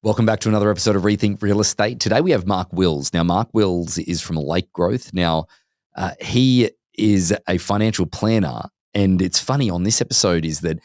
Welcome back to another episode of Rethink Real Estate. Today we have Mark Willis. Now, Mark Willis is from Lake Growth. Now, he is a financial planner, and it's funny on this episode is that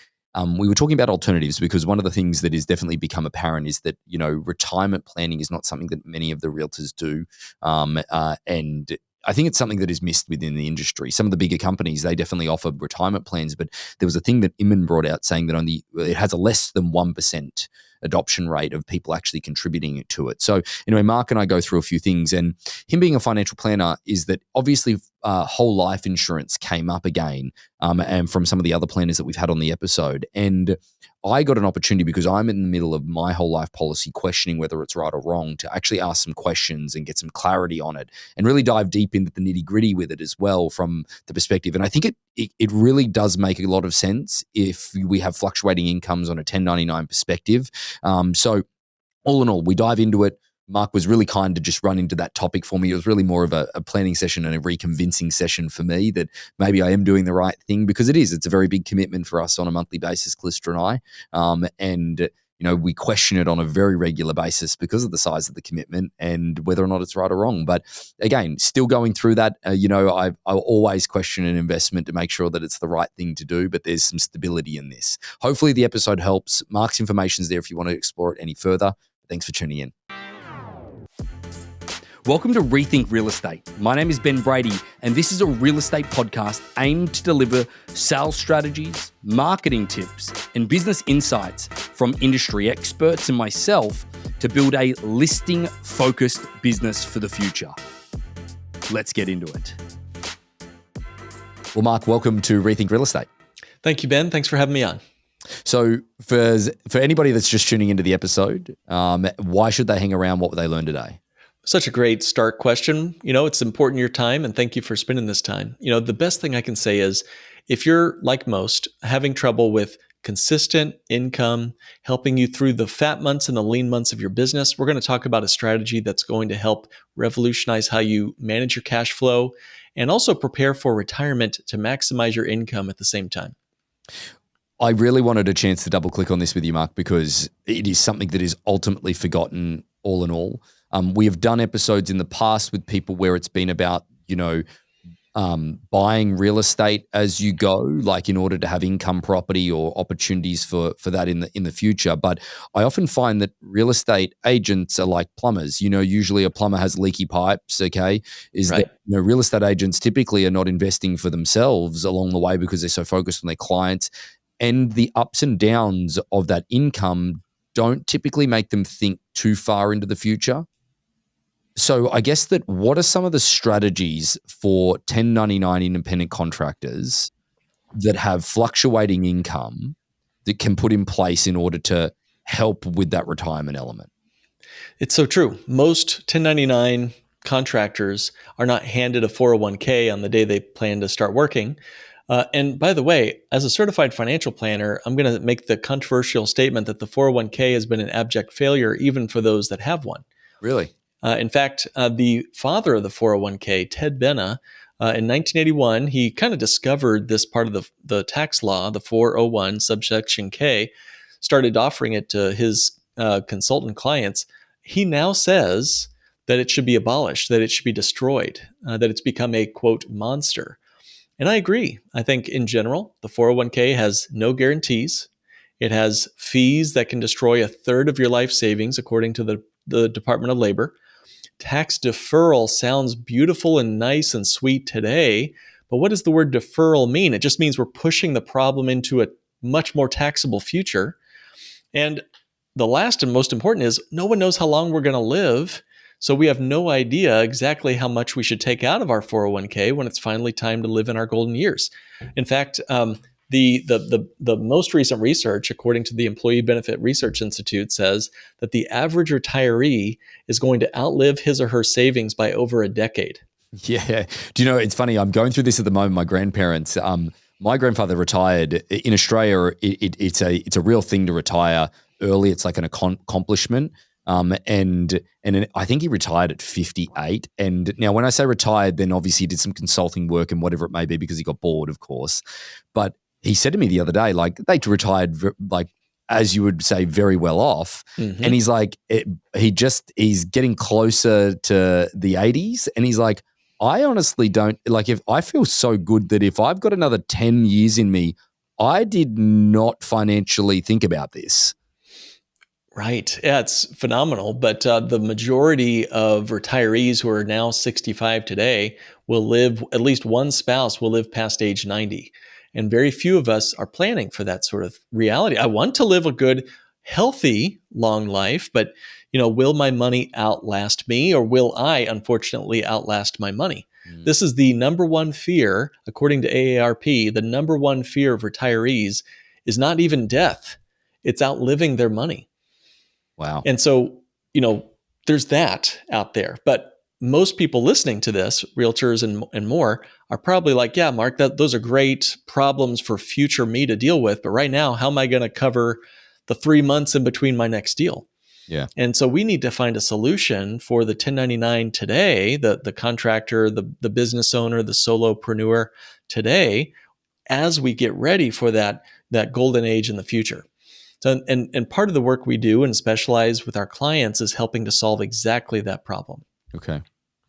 we were talking about alternatives because one of the things that has definitely become apparent is that, retirement planning is not something that many of the realtors do, and I think it's something that is missed within the industry. Some of the bigger companies, they definitely offer retirement plans, but there was a thing that Iman brought out saying that it has a less than 1% adoption rate of people actually contributing to it. So anyway, Mark and I go through a few things, and him being a financial planner is that obviously whole life insurance came up again, and from some of the other planners that we've had on the episode. And I got an opportunity because I'm in the middle of my whole life policy questioning whether it's right or wrong to actually ask some questions and get some clarity on it and really dive deep into the nitty gritty with it as well from the perspective. And I think it really does make a lot of sense if we have fluctuating incomes on a 1099 perspective. So all in all, we dive into it. Mark was really kind to just run into that topic for me. It was really more of a planning session and a reconvincing session for me that maybe I am doing the right thing, because it's a very big commitment for us on a monthly basis, Calista and I. And we question it on a very regular basis because of the size of the commitment and whether or not it's right or wrong. But again, still going through that, I always question an investment to make sure that it's the right thing to do, but there's some stability in this. Hopefully the episode helps. Mark's information is there if you want to explore it any further. Thanks for tuning in. Welcome to Rethink Real Estate. My name is Ben Brady, and this is a real estate podcast aimed to deliver sales strategies, marketing tips, and business insights from industry experts and myself to build a listing-focused business for the future. Let's get into it. Well, Mark, welcome to Rethink Real Estate. Thank you, Ben. Thanks for having me on. So for anybody that's just tuning into the episode, why should they hang around? What would they learn today? Such a great start question. It's important your time, and thank you for spending this time. The best thing I can say is if you're, like most, having trouble with consistent income, helping you through the fat months and the lean months of your business, we're going to talk about a strategy that's going to help revolutionize how you manage your cash flow and also prepare for retirement to maximize your income at the same time. I really wanted a chance to double click on this with you, Mark, because it is something that is ultimately forgotten all in all. We have done episodes in the past with people where it's been about, buying real estate as you go, like in order to have income property or opportunities for that in the future. But I often find that real estate agents are like plumbers. Usually a plumber has leaky pipes, okay? Right. That real estate agents typically are not investing for themselves along the way because they're so focused on their clients. And the ups and downs of that income don't typically make them think too far into the future. So I guess that what are some of the strategies for 1099 independent contractors that have fluctuating income that can put in place in order to help with that retirement element? It's so true. Most 1099 contractors are not handed a 401k on the day they plan to start working. And by the way, as a certified financial planner, I'm going to make the controversial statement that the 401k has been an abject failure even for those that have one. Really? In fact, the father of the 401k, Ted Benna, in 1981, he kind of discovered this part of the tax law, the 401 subsection K, started offering it to his consultant clients. He now says that it should be abolished, that it should be destroyed, that it's become a, quote, monster. And I agree. I think in general, the 401k has no guarantees. It has fees that can destroy a third of your life savings, according to the Department of Labor. Tax deferral sounds beautiful and nice and sweet today, but what does the word deferral mean? It just means we're pushing the problem into a much more taxable future. And the last and most important is no one knows how long we're going to live. So we have no idea exactly how much we should take out of our 401k when it's finally time to live in our golden years. In fact, the most recent research, according to the Employee Benefit Research Institute, says that the average retiree is going to outlive his or her savings by over a decade. Yeah. Do you know, it's funny, I'm going through this at the moment. My grandparents, my grandfather retired in Australia. It's a real thing to retire early. It's like an accomplishment. And I think he retired at 58. And now when I say retired, then obviously he did some consulting work and whatever it may be because he got bored, of course. But he said to me the other day, like they retired like as you would say, very well off. Mm-hmm. And he's like, he's getting closer to the 80s. And he's like, I honestly don't, like, if I feel so good that if I've got another 10 years in me, I did not financially think about this. Right. Yeah, it's phenomenal. But the majority of retirees who are now 65 today will live, at least one spouse will live past age 90. And very few of us are planning for that sort of reality. I want to live a good, healthy, long life, but will my money outlast me, or will I, unfortunately, outlast my money? This is the number one fear, according to AARP. The number one fear of retirees is not even death. It's outliving their money. Wow. And so, there's that out there. But most people listening to this, realtors and more, are probably like, yeah, Mark, those are great problems for future me to deal with. But right now, how am I going to cover the 3 months in between my next deal? Yeah. And so we need to find a solution for the 1099 today, the contractor, the business owner, the solopreneur today, as we get ready for that golden age in the future. So, and part of the work we do and specialize with our clients is helping to solve exactly that problem. Okay.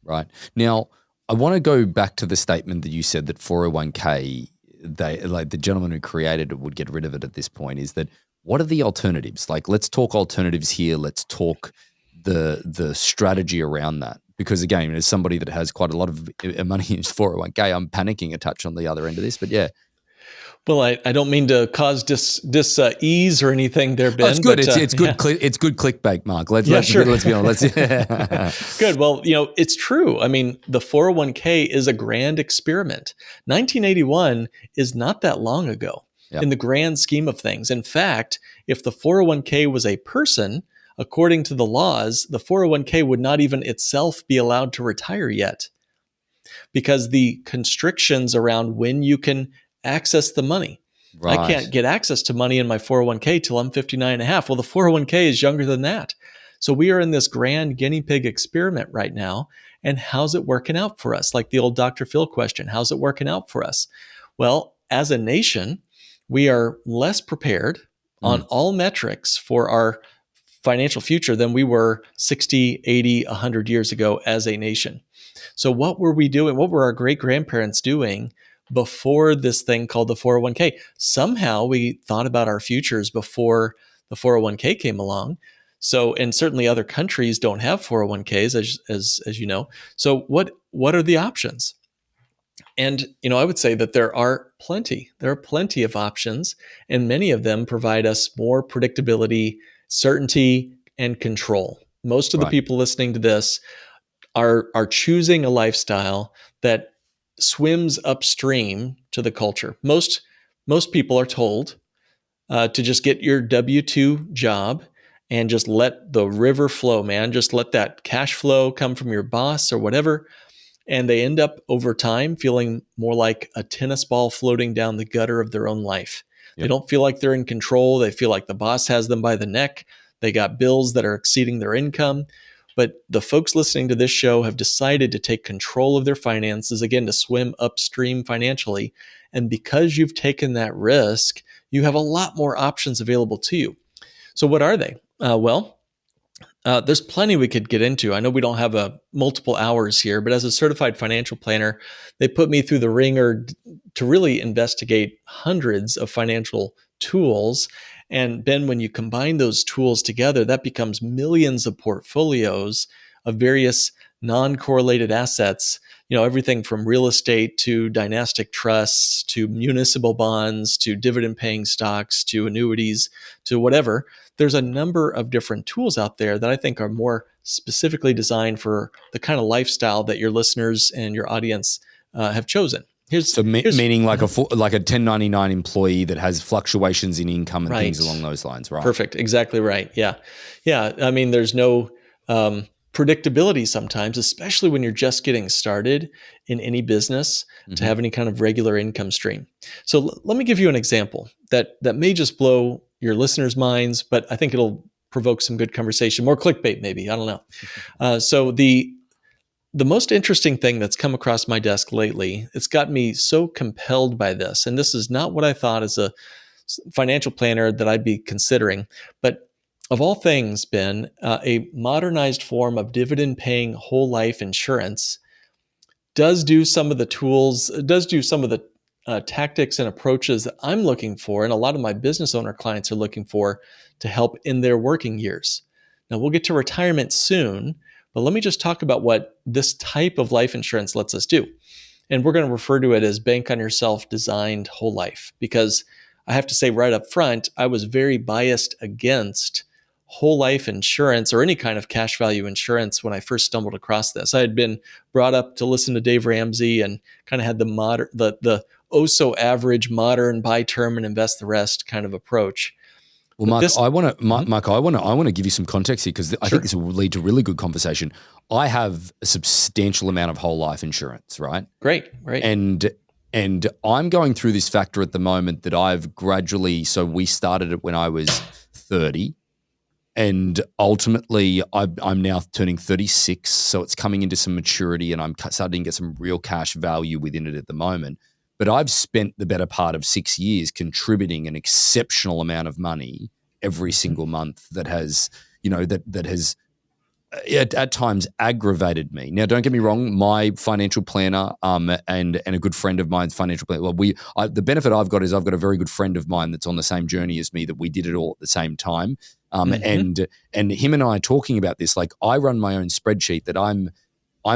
Right. Now, I want to go back to the statement that you said that 401k, the gentleman who created it would get rid of it at this point. Is that, what are the alternatives? Like, let's talk alternatives here. Let's talk the strategy around that. Because again, as somebody that has quite a lot of money in his 401k, I'm panicking a touch on the other end of this, but yeah. Well, I don't mean to cause ease or anything there, Ben. Oh, it's good. But, it's good. Yeah. It's good clickbait, Mark. Let's sure. Let's be honest. Good. Well, it's true. I mean, the 401k is a grand experiment. 1981 is not that long ago in the grand scheme of things. In fact, if the 401k was a person, according to the laws, the 401k would not even itself be allowed to retire yet, because the constrictions around when you can access the money. Right. I can't get access to money in my 401k till I'm 59 and a half. Well, the 401k is younger than that. So we are in this grand guinea pig experiment right now. And how's it working out for us? Like the old Dr. Phil question, how's it working out for us? Well, as a nation, we are less prepared on all metrics for our financial future than we were 60, 80, 100 years ago as a nation. So what were we doing? What were our great-grandparents doing before this thing called the 401k? Somehow we thought about our futures before the 401k came along. So, and certainly other countries don't have 401ks, as you know. So what are the options? And, I would say that there are plenty of options, and many of them provide us more predictability, certainty, and control. Most of the people listening to this are choosing a lifestyle that swims upstream to the culture. Most people are told to just get your W-2 job and just let the river flow, man. Just let that cash flow come from your boss or whatever. And they end up over time feeling more like a tennis ball floating down the gutter of their own life. They don't feel like they're in control. They feel like the boss has them by the neck. They got bills that are exceeding their income. But the folks listening to this show have decided to take control of their finances, again, to swim upstream financially. And because you've taken that risk, you have a lot more options available to you. So what are they? There's plenty we could get into. I know we don't have multiple hours here, but as a certified financial planner, they put me through the ringer to really investigate hundreds of financial tools. And Ben, when you combine those tools together, that becomes millions of portfolios of various non-correlated assets, everything from real estate to dynastic trusts to municipal bonds to dividend-paying stocks to annuities to whatever. There's a number of different tools out there that I think are more specifically designed for the kind of lifestyle that your listeners and your audience have chosen. Meaning like a 1099 employee that has fluctuations in income and things along those lines, right? Perfect. Exactly right. Yeah. I mean, there's no predictability sometimes, especially when you're just getting started in any business, to have any kind of regular income stream. So let me give you an example that may just blow your listeners' minds, but I think it'll provoke some good conversation, more clickbait maybe. I don't know. So the most interesting thing that's come across my desk lately, it's got me so compelled by this, and this is not what I thought as a financial planner that I'd be considering. But of all things, Ben, a modernized form of dividend-paying whole life insurance does do some of the tactics and approaches that I'm looking for, and a lot of my business owner clients are looking for to help in their working years. Now, we'll get to retirement soon, but let me just talk about what this type of life insurance lets us do. And we're going to refer to it as bank on yourself designed whole life, because I have to say right up front, I was very biased against whole life insurance or any kind of cash value insurance when I first stumbled across this. I had been brought up to listen to Dave Ramsey and kind of had the oh so average modern buy term and invest the rest kind of approach. Well, Mark, I want to give you some context here because I think this will lead to really good conversation. I have a substantial amount of whole life insurance, right? Great. And I'm going through this factor at the moment that I've gradually. So we started it when I was 30. And ultimately, I'm now turning 36, so it's coming into some maturity, and I'm starting to get some real cash value within it at the moment. But I've spent the better part of 6 years contributing an exceptional amount of money every single month that has, that has at times aggravated me. Now, don't get me wrong, my financial planner and a good friend of mine's financial planner. Well, the benefit I've got is I've got a very good friend of mine that's on the same journey as me, that we did it all at the same time. And him and I are talking about this. Like, I run my own spreadsheet that I'm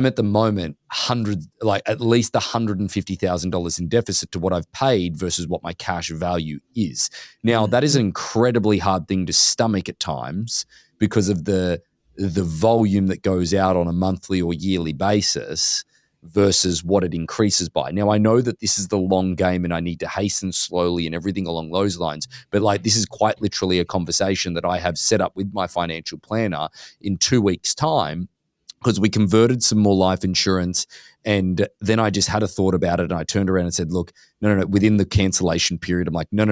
at the moment at least $150,000 in deficit to what I've paid versus what my cash value is. Now, that is an incredibly hard thing to stomach at times because of the volume that goes out on a monthly or yearly basis versus what it increases by. Now, I know that this is the long game and I need to hasten slowly and everything along those lines, but this is quite literally a conversation that I have set up with my financial planner in 2 weeks' time, because we converted some more life insurance, and then I just had a thought about it, and I turned around and said, look, no, within the cancellation period, I'm like, no,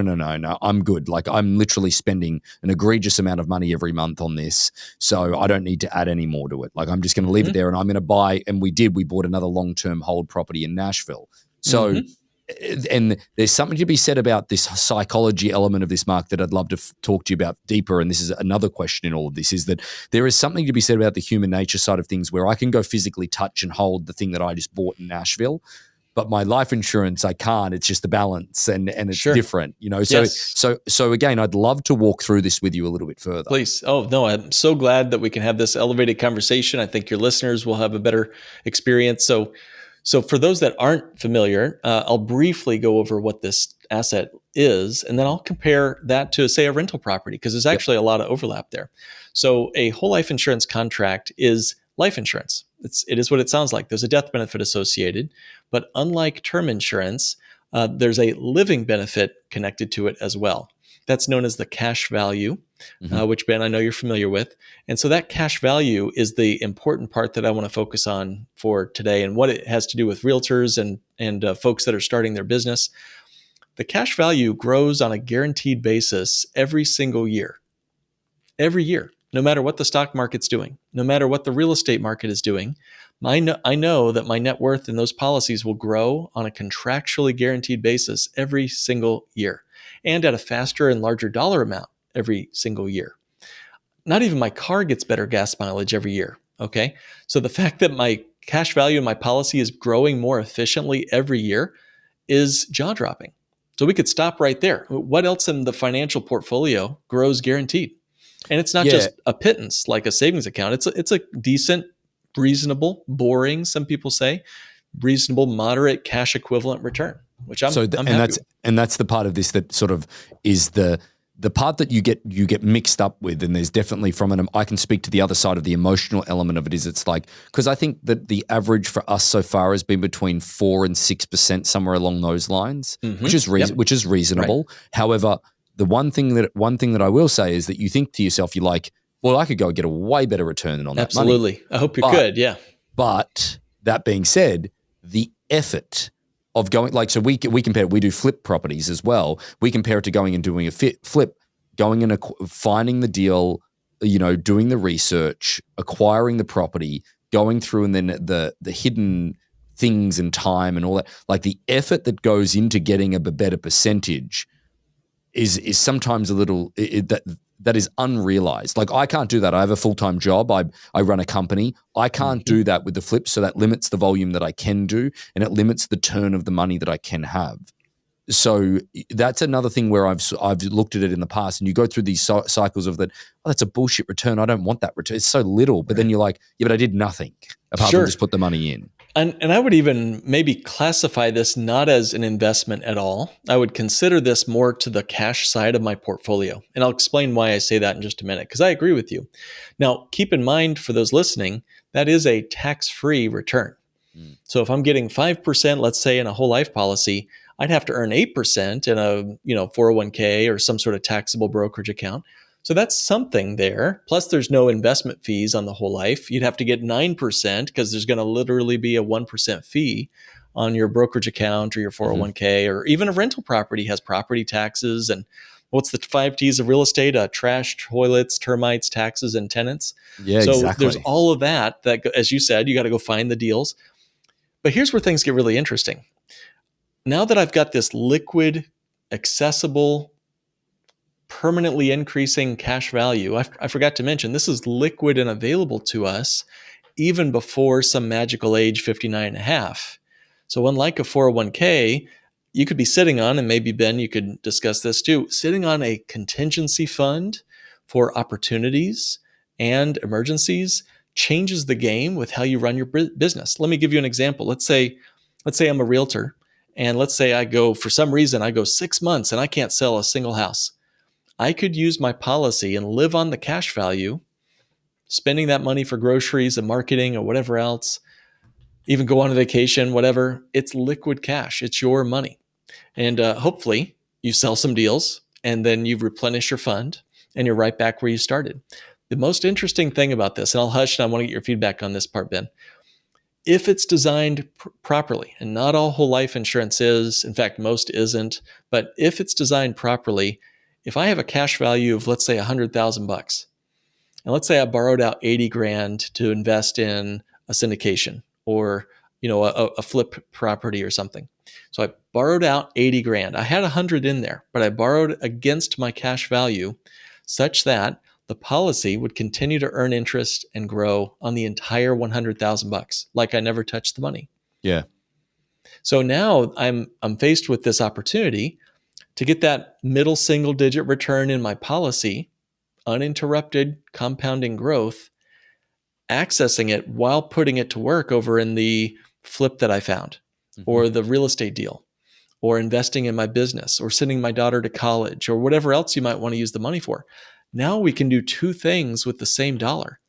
I'm good. Like, I'm literally spending an egregious amount of money every month on this, so I don't need to add any more to it. Like, I'm just going to leave it there, and I'm going to buy, and we bought another long-term hold property in Nashville. So, and there's something to be said about this psychology element of this, Mark, that I'd love to talk to you about deeper. And this is another question in all of this, is that there is something to be said about the human nature side of things, where I can go physically touch and hold the thing that I just bought in Nashville, but my life insurance, I can't. It's just the balance, and it's different, So again, I'd love to walk through this with you a little bit further. Please. Oh, no, I'm so glad that we can have this elevated conversation. I think your listeners will have a better experience. So for those that aren't familiar, I'll briefly go over what this asset is, and then I'll compare that to, say, a rental property, because there's actually a lot of overlap there. So a whole life insurance contract is life insurance. It is what it sounds like. There's a death benefit associated, but unlike term insurance, there's a living benefit connected to it as well. That's known as the cash value, which, Ben, I know you're familiar with. And so that cash value is the important part that I want to focus on for today, and what it has to do with realtors and folks that are starting their business. The cash value grows on a guaranteed basis every single year. Every year, no matter what the stock market's doing, no matter what the real estate market is doing. I know that my net worth in those policies will grow on a contractually guaranteed basis every single year, and at a faster and larger dollar amount every single year. Not even my car gets better gas mileage every year, okay? So the fact that my cash value in my policy is growing more efficiently every year is jaw-dropping. So we could stop right there. What else in the financial portfolio grows guaranteed? And it's not just a pittance like a savings account. It's a decent, reasonable, boring, some people say, reasonable, moderate cash equivalent return, which I'm happy with. And that's the part of this that sort of is the part that you get mixed up with. And there's definitely I can speak to the other side of the emotional element of it, is it's like, because I think that the average for us so far has been between 4% and 6%, somewhere along those lines, which is reasonable. Right. However, the one thing that I will say is that you think to yourself, you're like, well, I could go get a way better return on that money. Absolutely. I hope you could. Yeah. But that being said, the effort of going, like, so we compare, we do flip properties as well. We compare it to going and doing a flip, going and finding the deal, doing the research, acquiring the property, going through, and then the hidden things and time and all that, like the effort that goes into getting a better percentage is sometimes a little that is unrealized. Like I can't do that. I have a full-time job. I run a company. I can't do that with the flip. So that limits the volume that I can do, and it limits the turn of the money that I can have. So that's another thing where I've looked at it in the past, and you go through these cycles of that. Oh, that's a bullshit return. I don't want that return. It's so little, but then you're like, yeah, but I did nothing apart from just put the money in. And I would even maybe classify this not as an investment at all. I would consider this more to the cash side of my portfolio. And I'll explain why I say that in just a minute, because I agree with you. Now, keep in mind for those listening, that is a tax-free return. So if I'm getting 5%, let's say in a whole life policy, I'd have to earn 8% in a 401k or some sort of taxable brokerage account. So that's something there. Plus, there's no investment fees on the whole life. You'd have to get 9% because there's going to literally be a 1% fee on your brokerage account or your 401k, or even a rental property has property taxes. And what's the 5 T's of real estate? Trash, toilets, termites, taxes, and tenants. Yeah, so exactly. There's all of that, as you said, you got to go find the deals. But here's where things get really interesting. Now that I've got this liquid, accessible, permanently increasing cash value, I forgot to mention, this is liquid and available to us even before some magical age 59 and a half. So unlike a 401k, you could be sitting on, and maybe Ben, you could discuss this too, sitting on a contingency fund for opportunities and emergencies changes the game with how you run your business. Let me give you an example. Let's say I'm a realtor, and let's say for some reason, I go 6 months and I can't sell a single house. I could use my policy and live on the cash value, spending that money for groceries and marketing or whatever else, even go on a vacation, whatever. It's liquid cash. It's your money. And hopefully you sell some deals and then you replenish your fund and you're right back where you started. The most interesting thing about this, and I'll hush and I want to get your feedback on this part, Ben. If it's designed properly, and not all whole life insurance is, in fact, most isn't, but if it's designed properly, if I have a cash value of, let's say, $100,000, and let's say I borrowed out 80 grand to invest in a syndication or a flip property or something. So I borrowed out 80 grand. I had 100 in there, but I borrowed against my cash value such that the policy would continue to earn interest and grow on the entire $100,000, like I never touched the money. Yeah. So now I'm faced with this opportunity to get that middle single digit return in my policy, uninterrupted compounding growth, accessing it while putting it to work over in the flip that I found, or the real estate deal, or investing in my business, or sending my daughter to college, or whatever else you might want to use the money for. Now we can do 2 things with the same dollar.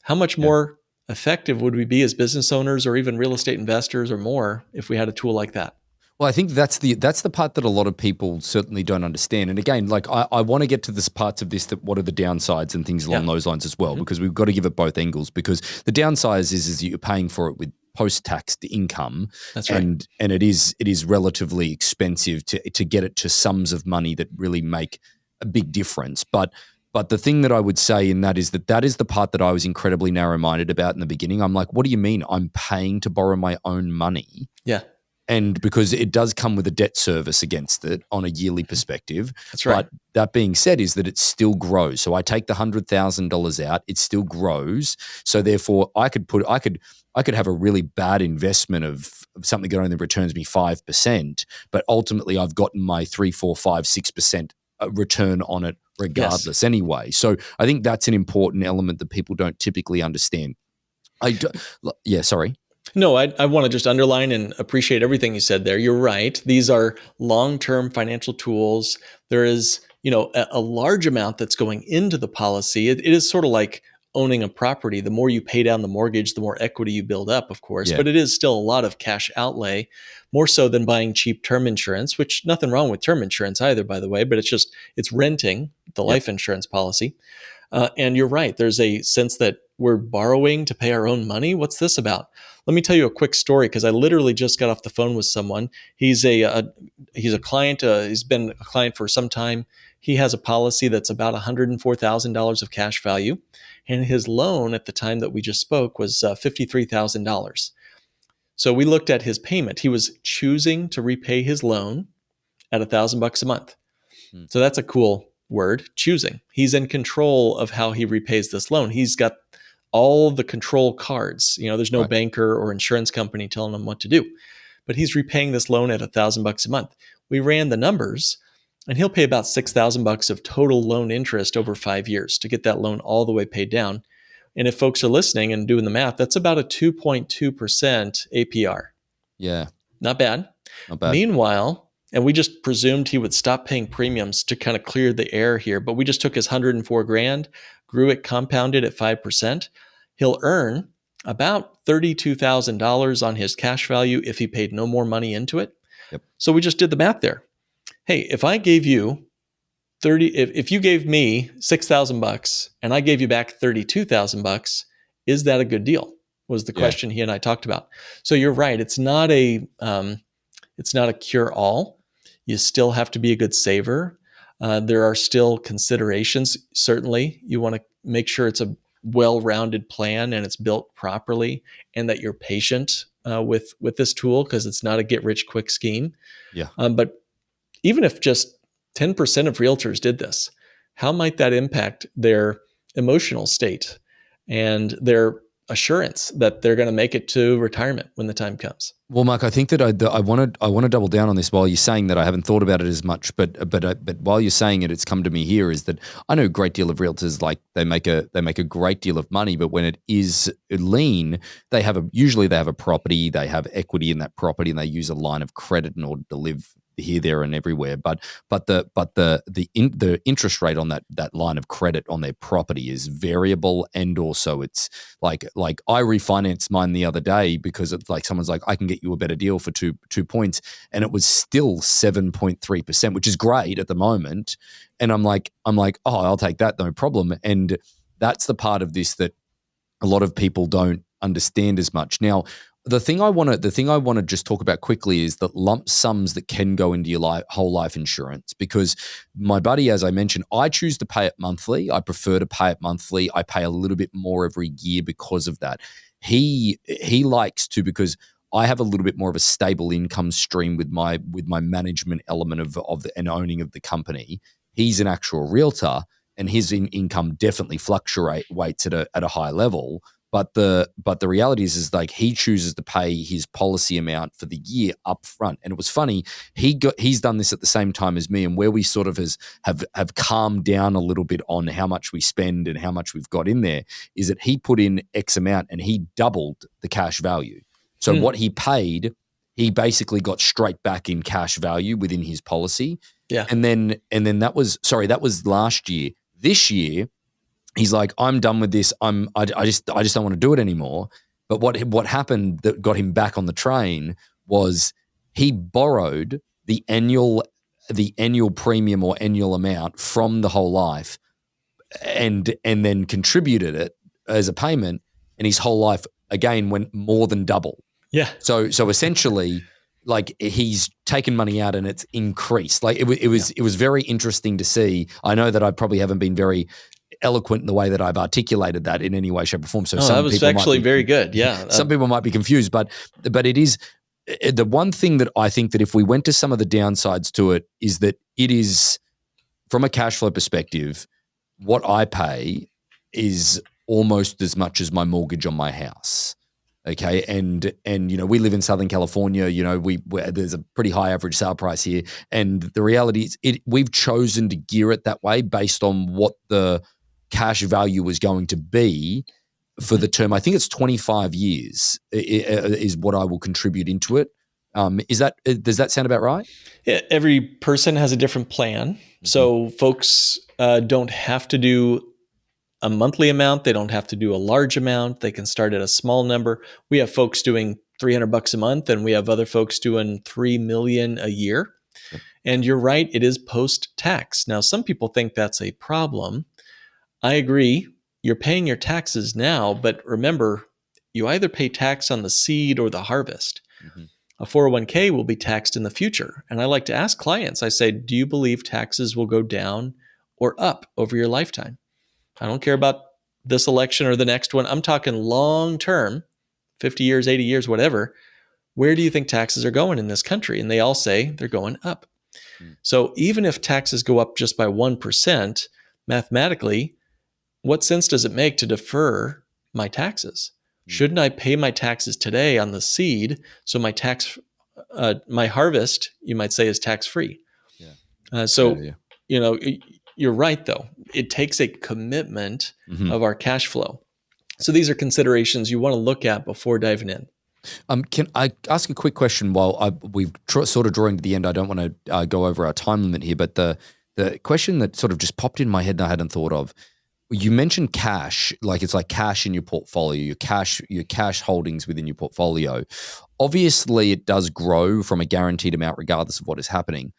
How much more effective would we be as business owners or even real estate investors or more if we had a tool like that? Well, I think that's the part that a lot of people certainly don't understand. And again, like I want to get to this parts of this, that what are the downsides and things along those lines as well, because we've got to give it both angles, because the downside is you're paying for it with post-tax income. That's right. And it is relatively expensive to get it to sums of money that really make a big difference. But the thing that I would say in that is the part that I was incredibly narrow-minded about in the beginning. I'm like, what do you mean I'm paying to borrow my own money? Yeah. And because it does come with a debt service against it on a yearly perspective. That's right. But that being said is that it still grows. So I take the $100,000 out, it still grows. So therefore I could have a really bad investment of something that only returns me 5%, but ultimately I've gotten my 3, 4, 5, 6% return on it regardless anyway. So I think that's an important element that people don't typically understand. Sorry. No, I want to just underline and appreciate everything you said there. You're right. These are long-term financial tools. There is, a large amount that's going into the policy. It is sort of like owning a property. The more you pay down the mortgage, the more equity you build up, of course. Yeah. But it is still a lot of cash outlay, more so than buying cheap term insurance, which nothing wrong with term insurance either, by the way, but it's renting the life insurance policy. And you're right. There's a sense that we're borrowing to pay our own money. What's this about? Let me tell you a quick story, because I literally just got off the phone with someone. He's a client. He's been a client for some time. He has a policy that's about $104,000 of cash value, and his loan at the time that we just spoke was $53,000. So we looked at his payment. He was choosing to repay his loan at $1,000 a month. So that's a cool word, choosing. He's in control of how he repays this loan. He's got all the control cards. There's no Right. banker or insurance company telling him what to do. But he's repaying this loan at $1,000 a month. We ran the numbers, and he'll pay about $6,000 of total loan interest over 5 years to get that loan all the way paid down. And if folks are listening and doing the math, that's about a 2.2% APR. Yeah. Not bad. Not bad. Meanwhile, and we just presumed he would stop paying premiums to kind of clear the air here, but we just took his 104 grand, grew it compounded at 5%. He'll earn about $32,000 on his cash value if he paid no more money into it. Yep. So we just did the math there. Hey, if I gave you if you gave me $6,000 and I gave you back $32,000, is that a good deal? Was the question he and I talked about. So you're right. It's not a cure-all. You still have to be a good saver. There are still considerations. Certainly, you want to make sure it's a well-rounded plan and it's built properly, and that you're patient with this tool, because it's not a get-rich-quick scheme. Yeah. But even if just 10% of realtors did this, how might that impact their emotional state and their assurance that they're going to make it to retirement when the time comes? Well, Mark, I think that I want to double down on this while you're saying that. I haven't thought about it as much, but while you're saying it, it's come to me here is that I know a great deal of realtors, like they make a great deal of money, but when it is lean, usually they have a property, they have equity in that property, and they use a line of credit in order to live here, there, and everywhere. But the interest rate on that line of credit on their property is variable, and also it's like I refinanced mine the other day because it's like someone's like, I can get you a better deal for 2 points, and it was still 7.3%, which is great at the moment. And I'm like, oh, I'll take that, no problem. And that's the part of this that a lot of people don't understand as much. Now, the thing I want to just talk about quickly is the lump sums that can go into your whole life insurance, because my buddy, as I mentioned, I choose to pay it monthly. I prefer to pay it monthly. I pay a little bit more every year because of that. He likes to, because I have a little bit more of a stable income stream with my management element of and owning of the company. He's an actual realtor, and his income definitely fluctuates at a high level. But the reality is like he chooses to pay his policy amount for the year up front. And it was funny, he's done this at the same time as me, and where we sort of have calmed down a little bit on how much we spend and how much we've got in there, is that he put in X amount and he doubled the cash value. So what he paid, he basically got straight back in cash value within his policy. Yeah. And then that was last year. This year, he's like, I'm done with this. I just don't want to do it anymore. But what happened that got him back on the train was he borrowed the annual premium or annual amount from the whole life, and then contributed it as a payment, and his whole life again went more than double. Yeah. So essentially, like, he's taken money out and it's increased. Like it was very interesting to see. I know that I probably haven't been very eloquent in the way that I've articulated that in any way, shape, or form. So that was actually very good. Yeah. Some people might be confused, but it is the one thing that I think that if we went to some of the downsides to it, is that it is, from a cash flow perspective, what I pay is almost as much as my mortgage on my house. Okay. And we live in Southern California, there's a pretty high average sale price here. And the reality is we've chosen to gear it that way based on what the cash value was going to be for the term. I think it's 25 years is what I will contribute into it. Does that sound about right? Yeah, every person has a different plan. Mm-hmm. So folks don't have to do a monthly amount. They don't have to do a large amount. They can start at a small number. We have folks doing $300 a month, and we have other folks doing $3 million a year. Yep. And you're right, it is post-tax. Now, some people think that's a problem. I agree. You're paying your taxes now, but remember, you either pay tax on the seed or the harvest. Mm-hmm. A 401k will be taxed in the future. And I like to ask clients, I say, do you believe taxes will go down or up over your lifetime? I don't care about this election or the next one. I'm talking long term, 50 years, 80 years, whatever. Where do you think taxes are going in this country? And they all say they're going up. Mm. So even if taxes go up just by 1%, mathematically, what sense does it make to defer my taxes? Mm. Shouldn't I pay my taxes today on the seed so my harvest, you might say, is tax free? Yeah. Yeah. So, Yeah. you're right, though. It takes a commitment Mhm. of our cash flow. So these are considerations you want to look at before diving in. Can I ask a quick question while we've sort of drawing to the end? I don't want to go over our time limit here, but the question that sort of just popped in my head and I hadn't thought of. You mentioned cash, like it's like cash in your portfolio, your cash holdings within your portfolio. Obviously, it does grow from a guaranteed amount regardless of what is happening.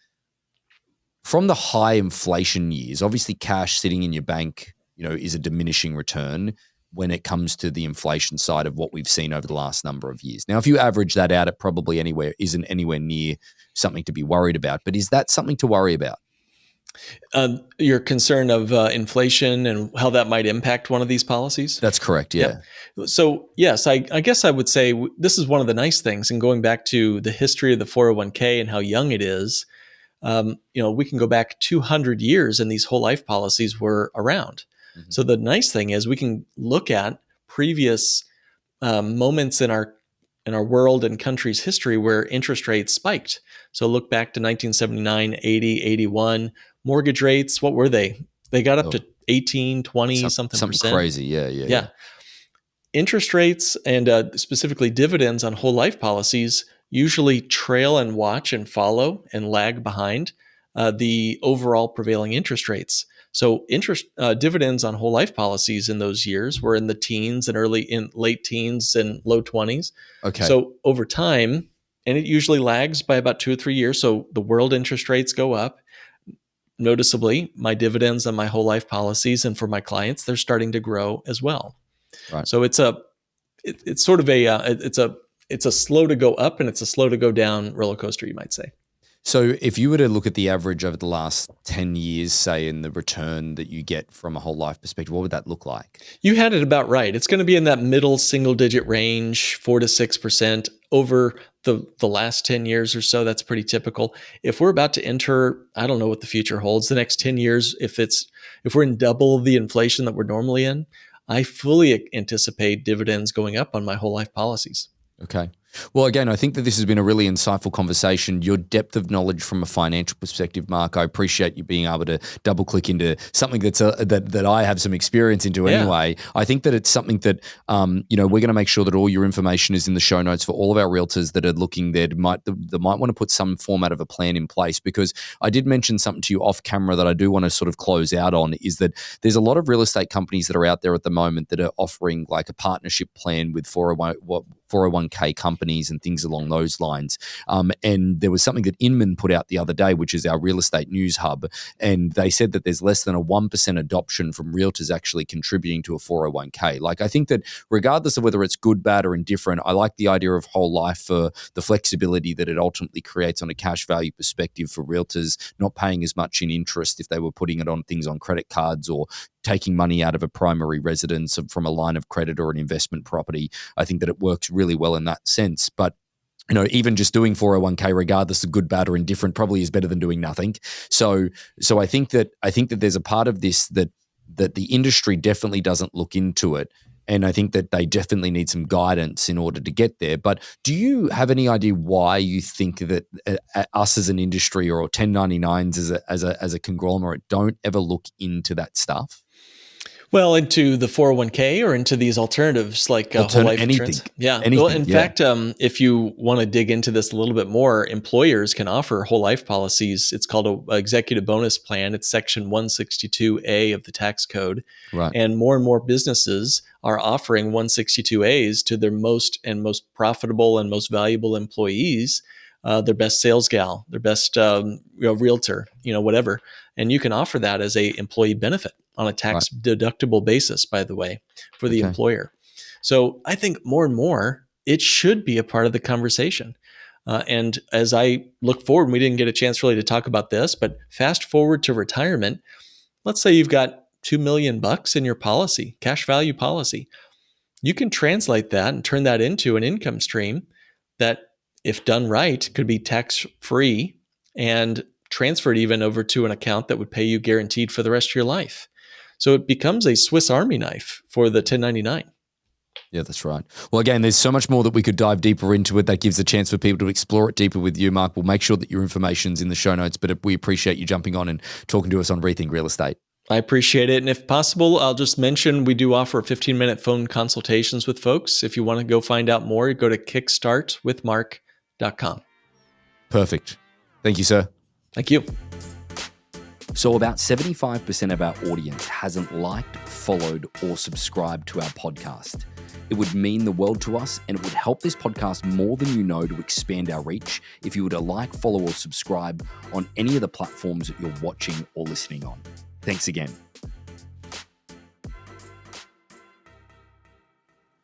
From the high inflation years, obviously cash sitting in your bank, is a diminishing return when it comes to the inflation side of what we've seen over the last number of years. Now, if you average that out, it probably isn't anywhere near something to be worried about. But is that something to worry about? Your concern of inflation and how that might impact one of these policies? That's correct. Yeah. Yeah. So, yes, I guess I would say this is one of the nice things. And going back to the history of the 401k and how young it is, we can go back 200 years and these whole life policies were around. Mhm. So the nice thing is we can look at previous moments in our world and country's history where interest rates spiked. So look back to 1979, 80, 81. Mortgage rates, what were they? They got up Oh, to 18, 20 something something percent. crazy. Yeah. Yeah. Yeah. Yeah. Interest rates and specifically dividends on whole life policies usually trail and watch and follow and lag behind the overall prevailing interest rates. So interest dividends on whole life policies in those years were in the teens and late teens and low 20s. Okay. So over time, and it usually lags by about 2 or 3 years. So the world interest rates go up. Noticeably, my dividends on my whole life policies and for my clients, they're starting to grow as well. Right. So it's sort of it's a slow to go up and it's a slow to go down roller coaster, you might say. So if you were to look at the average over the last 10 years, say, in the return that you get from a whole life perspective, what would that look like? You had it about right. It's going to be in that middle single digit range, 4 to 6% over the last 10 years or so. That's pretty typical. If we're about to enter, I don't know what the future holds. The next 10 years, if we're in double the inflation that we're normally in, I fully anticipate dividends going up on my whole life policies. Okay. Well, again, I think that this has been a really insightful conversation. Your depth of knowledge from a financial perspective, Mark, I appreciate you being able to double click into something that I have some experience into anyway. I think that it's something that, we're going to make sure that all your information is in the show notes for all of our realtors that are looking there that might want to put some format of a plan in place, because I did mention something to you off camera that I do want to sort of close out on, is that there's a lot of real estate companies that are out there at the moment that are offering like a partnership plan with 401k companies and things along those lines. And there was something that Inman put out the other day, which is our real estate news hub. And they said that there's less than a 1% adoption from realtors actually contributing to a 401k. Like, I think that regardless of whether it's good, bad, or indifferent, I like the idea of whole life for the flexibility that it ultimately creates on a cash value perspective for realtors, not paying as much in interest if they were putting it on things on credit cards or taking money out of a primary residence from a line of credit or an investment property. I think that it works really well in that sense. But even just doing 401k, regardless of good, bad, or indifferent, probably is better than doing nothing. So I think that there's a part of this that the industry definitely doesn't look into it. And I think that they definitely need some guidance in order to get there. But do you have any idea why you think that us as an industry or 1099s as a conglomerate don't ever look into that stuff? Well, into the 401k or into these alternatives like whole life Anything, insurance? Yeah. Well, anything. in Yeah. fact, if you want to dig into this a little bit more, employers can offer whole life policies. It's called a executive bonus plan. It's section 162A of the tax code. Right. And more businesses are offering 162As to their most profitable and most valuable employees, their best sales gal, their best realtor, whatever. And you can offer that as a employee benefit on a tax deductible basis, by the way, for the Okay. employer. So I think more and more it should be a part of the conversation. And as I look forward, we didn't get a chance really to talk about this, but fast forward to retirement. Let's say you've got $2 million in your policy, cash value policy. You can translate that and turn that into an income stream that, if done right, could be tax free and transferred even over to an account that would pay you guaranteed for the rest of your life. So it becomes a Swiss Army knife for the 1099. Yeah, that's right. Well, again, there's so much more that we could dive deeper into it. That gives a chance for people to explore it deeper with you, Mark. We'll make sure that your information's in the show notes, but we appreciate you jumping on and talking to us on Rethink Real Estate. I appreciate it. And if possible, I'll just mention we do offer 15-minute phone consultations with folks. If you want to go find out more, go to kickstartwithmark.com. Perfect. Thank you, sir. Thank you. So about 75% of our audience hasn't liked, followed, or subscribed to our podcast. It would mean the world to us, and it would help this podcast more than you know to expand our reach if you were to like, follow, or subscribe on any of the platforms that you're watching or listening on. Thanks again.